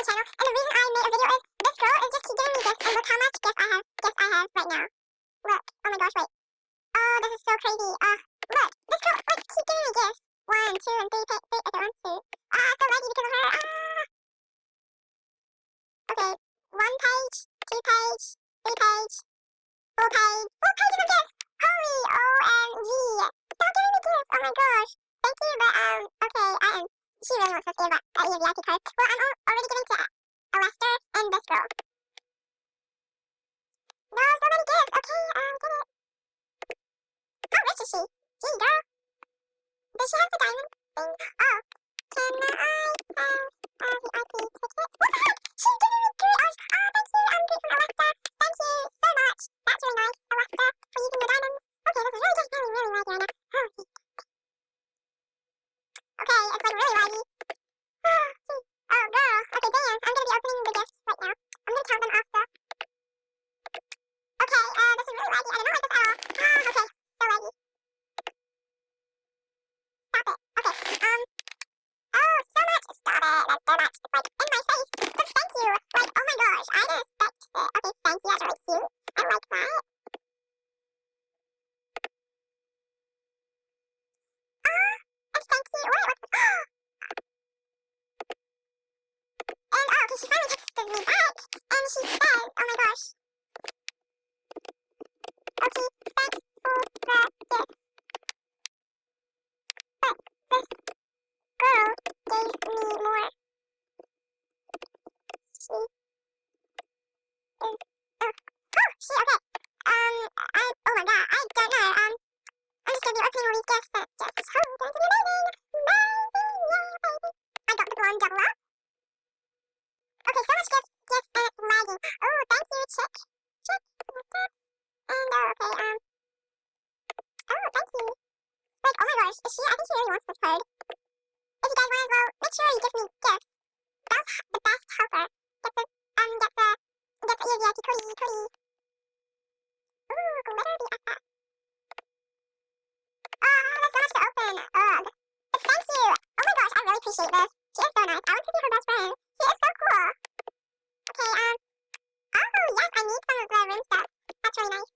my channel, and the reason I made a video is this girl is just keep giving me gifts, and look how much gifts I have right now. Look, oh my gosh, wait. Oh, this is so crazy. Look, this girl, like, keep giving me gifts. 1, 2, and 3, okay, 1, 2. So laggy because of her. Okay, 1 page, 2 page, 3 page, 4 page, 4 pages of gifts. Holy OMG. Stop giving me gifts. Oh my gosh. Thank you, but, okay, she really wants to give a VIP card. Well, I'm already giving to Lester and this girl. No, so many gifts. Okay, get it. How rich is she? Gee, girl. Does she have the diamond thing? Oh, can I have a VIP ticket? What the heck? She's giving me $3. Oh, thank you. I'm great from Alexa. Thank you so much. That's really nice, Alexa, for using the diamonds. Okay, this is really just really laggy right now. Oh, okay, it's like really laggy. Oh, gee. Oh, girl. Okay, damn. I'm gonna be opening the gifts right now. I'm gonna count them after. Okay, this is really laggy. I don't like this at all. Okay, so laggy. Stop it. Okay, oh, so much. Stop it. That's so much. It's like in my face. But thank you. Like, oh my gosh, I didn't expect it. Okay, thank you. That's really cute. I like that. And thank you. Wait, what's this? And, okay, she finally texted me back. And she says, oh my gosh. Okay, thanks for the gift. But this girl gave me more. She is, oh, she, okay. Oh my god, I don't know. I'm just gonna be opening all these gifts that just, oh, going to be amazing. Amazing, yeah, baby. I got the blonde double up. Okay, so much gifts, and it's lagging. Oh, thank you, chick. And, okay, oh, thank you. Like, oh my gosh, I think she really wants this code. If you guys want as well, make sure you give me gifts. That's the best helper. Get the VIP cookie. Ooh, glitter BFF. There's so much to open. Ugh. But thank you. Oh my gosh, I really appreciate this. She is so nice. I want to be her best friend. She is so cool. Okay, oh yes, I need some of the room stuff. That's really nice.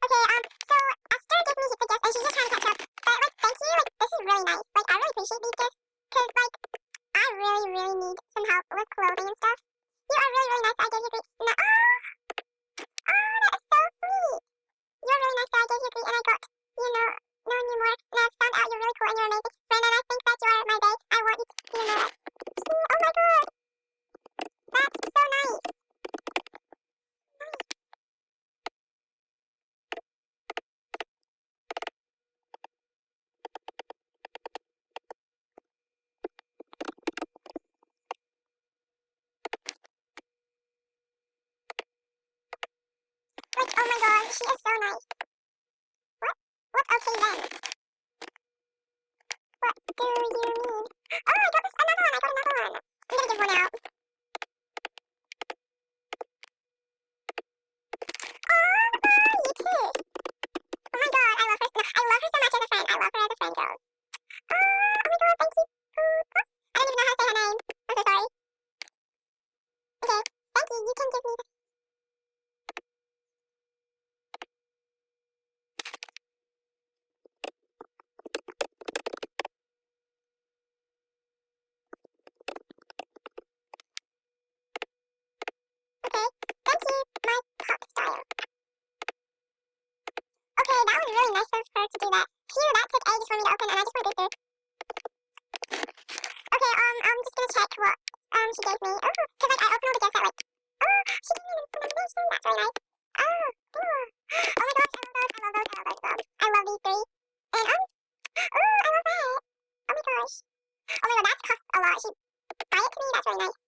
Okay, so Esther gave me the gift and she's just trying to catch up. But, like, thank you. Like, this is really nice. Like, I really appreciate these gifts. Because, like, I really, really need some help with clothing and stuff. You are really, really nice that I gave you 3. No, that is so sweet. You're really nice that I gave you 3 and I got, knowing you more. And I found out you're really cool and you're amazing. Friend, and I think that you are my babe. I want you to be my babe. Oh my god. That's so nice. Like, oh my god, she is so nice. What? Okay then. What do you mean? Oh, I got another one. I'm gonna give one out. Oh, you too. Oh my god, I love her. No, I love her so much as a friend. I love her as a friend, girls. Oh my god, thank you. I don't even know how to say her name. I'm so sorry. Okay, thank you. You can give me the... Okay, thank you, my pop style. Okay, that was really nice of her to do that. Phew, that took ages for me to open, and I just went through. Okay, I'm just gonna check what she gave me. Oh, because like I opened all the gifts at like, oh, Oh my god, that costs a lot. She buy it to me? That's really nice.